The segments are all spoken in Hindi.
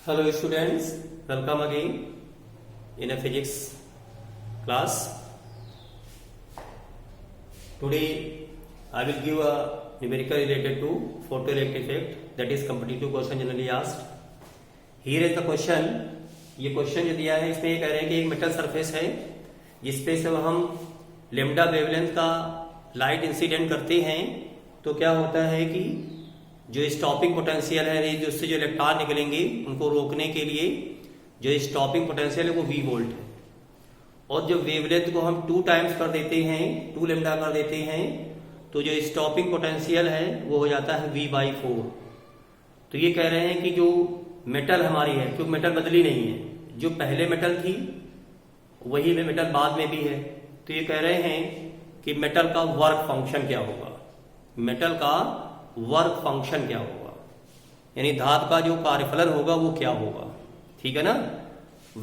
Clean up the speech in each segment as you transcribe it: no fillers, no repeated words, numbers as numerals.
Hello students, welcome again in a physics class. Today I will give a numerical related to photoelectric effect, that is competitive question generally asked. Here is the question. ये क्वेश्चन जो दिया है इसमें ये कह रहे हैं कि एक मेटल सरफेस है जिसपे से हम लेमडा वेवलेंथ का लाइट इंसिडेंट करते हैं तो क्या होता है कि जो स्टॉपिंग पोटेंशियल है जिससे जो इलेक्ट्रॉन निकलेंगे उनको रोकने के लिए जो स्टॉपिंग पोटेंशियल है वो V वोल्ट है, और जो वेवलेंथ को हम 2 टाइम्स कर देते हैं, 2 लेमडा कर देते हैं, तो जो स्टॉपिंग पोटेंशियल है वो हो जाता है V/4। तो ये कह रहे हैं कि जो मेटल हमारी है, क्योंकि मेटल बदली नहीं है, जो पहले मेटल थी वही में मेटल बाद में भी है, तो ये कह रहे हैं कि मेटल का वर्क फंक्शन क्या होगा, मेटल का वर्क फंक्शन क्या होगा, यानी धातु का जो कार्यफलन होगा वो क्या होगा। ठीक है ना।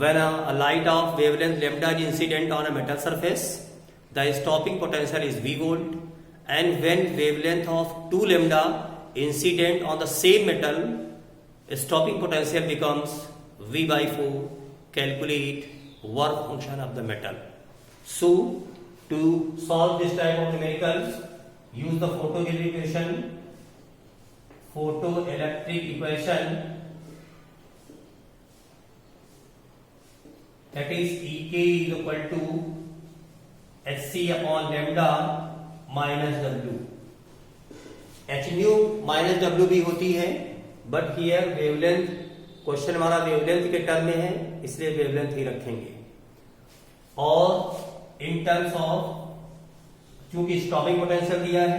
When a light of wavelength lambda is incident on a metal surface, the stopping potential is V volt, and when wavelength of 2 lambda incident on the same metal, stopping potential becomes V/4. Calculate work function of the metal. So to solve this type of numericals, use the photoelectric equation, that is Ek is equal to Hc upon lambda minus W. H nu minus W भी होती है, बट हियर वेवलेंथ, क्वेश्चन हमारा वेवलेंथ के टर्म में है इसलिए वेवलेंथ ही रखेंगे, और इन टर्म्स ऑफ चूंकि स्टॉपिंग पोटेंशियल दिया है,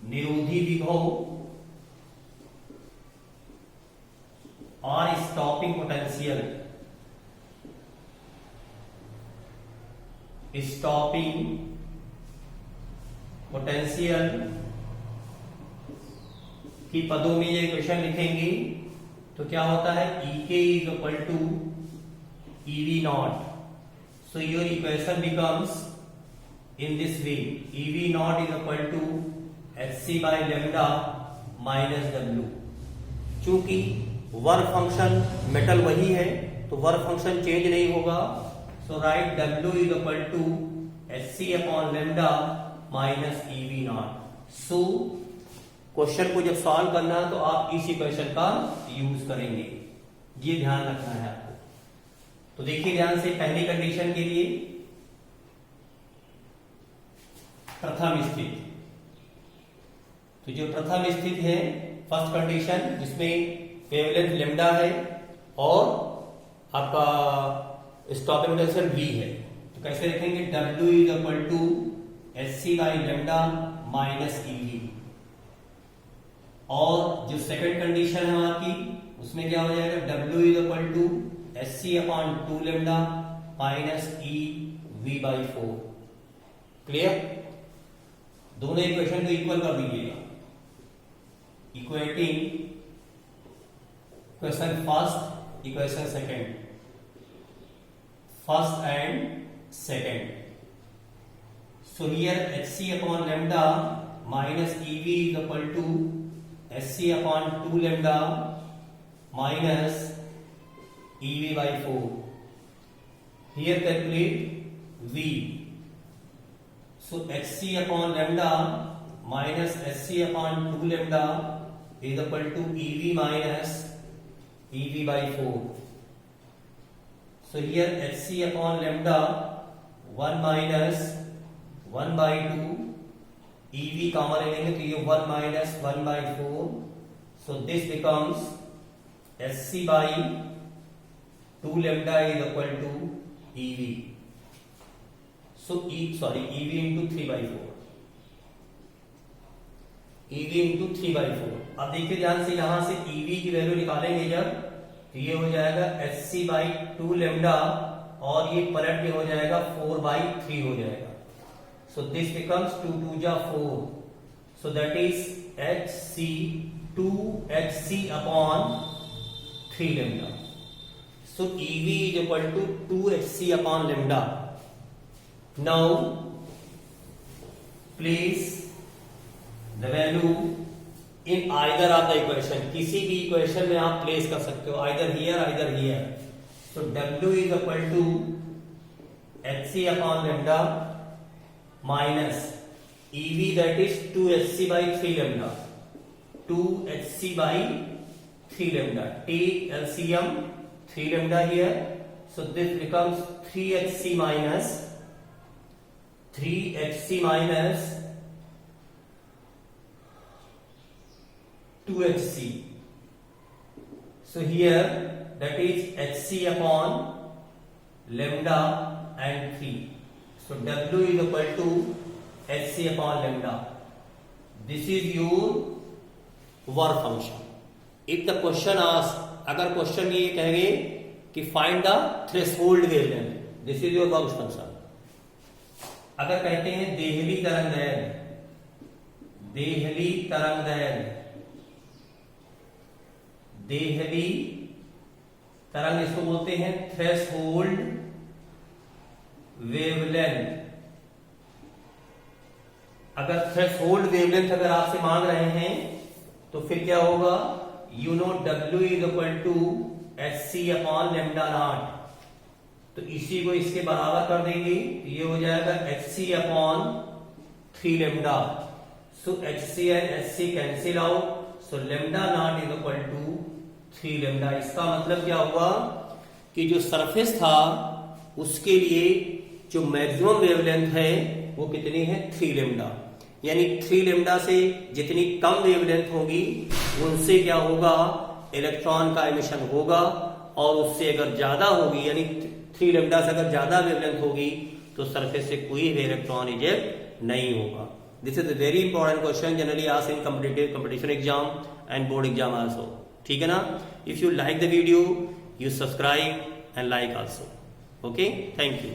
निरोधी विभव और स्टॉपिंग पोटेंशियल, की पदों में ये इक्वेशन लिखेंगे तो क्या होता है, Ek is equal to EV0. So your equation becomes in this way, EV0 is equal to Hc by lambda minus W. चूंकि वर्क फंक्शन मेटल वही है तो वर्क फंक्शन चेंज नहीं होगा, so right W is equal to Hc upon lambda minus EV0. So question को जब सॉल्व करना है तो आप इस इक्वेशन का यूज करेंगे, ये ध्यान रखना है आपको। तो देखिए ध्यान से, पहली कंडीशन के लिए प्रथम स्थिति, तो जो प्रथम स्थिति है फर्स्ट कंडीशन जिसमें वेवलेंथ लेमडा है और आपका स्टॉपिंग पोटेंशियल V है, तो कैसे लिखेंगे, W is equal to Hc by lambda minus EV। और जो सेकंड कंडीशन है आपकी उसमें क्या हो जाएगा, W is equal to Hc upon 2 lambda minus EV/4। Clear. दोनों इक्वेशन को इक्वल कर दीजिएगा, equating equation first, equation second, first and second. So here Hc upon lambda minus EV is equal to Hc upon 2 lambda minus EV/4. Here calculate V. So Hc upon lambda minus Hc upon 2 lambda is equal to EV minus EV/4. So here Hc upon lambda 1 minus 1/2, EV common लेंगे तो ये 1 minus 1/4, so this becomes Hc by 2 lambda is equal to EV. So EV into 3/4, EV into 3/4। अब देखिए ध्यान से, यहां से EV की वैल्यू निकालेंगे जब, तो ये हो जाएगा Hc by 2 lambda और ये पलट के हो जाएगा 4/3 हो जाएगा। So this becomes 2 2 ja 4. So that is Hc 2Hc upon 3 lambda. So EV is equal to 2Hc upon lambda. Now place the value in either of the equation, किसी भी इक्वेशन में आप प्लेस कर सकते हो, either here. So W is equal to HC upon lambda minus EV that is 2HC by 3 lambda, 2HC by 3 lambda. Take LCM 3 lambda here, so this becomes 3HC minus 2HC. So here that is HC upon lambda and 3. So W is equal to HC upon lambda. This is your work function. If the question ask, अगर क्वेश्चन ये कहेंगे कि find the threshold wavelength, this is your work function. अगर कहते हैं देहली तरंग इसको बोलते हैं थ्रेशोल्ड वेवलेंथ. अगर थ्रेशोल्ड वेवलेंथ अगर आपसे मांग रहे हैं तो फिर क्या होगा, you know W is equal to HC upon lambda naught. तो इसी को इसके बराबर कर देंगे, ये हो जाएगा HC upon 3 lambda. So HC and HC cancel out, so lambda naught is equal to 3 lambda. इसका मतलब क्या हुआ कि जो सरफेस था उसके लिए जो मैक्सिमम वेवलेंथ है वो कितनी है, 3 लेमडा. यानी 3 लेमडा से जितनी कम वेवलेंथ होगी उनसे क्या होगा, इलेक्ट्रॉन का एमिशन होगा, और उससे अगर ज्यादा होगी यानी 3 लेमडा से अगर ज्यादा वेवलेंथ होगी तो सरफेस से कोई भी इलेक्ट्रॉन इजेक्ट नहीं होगा. This is a very important question, generally asked in competition exam and board exam also. ठीक है ना. If you like the video, you subscribe and like also. Okay, thank you.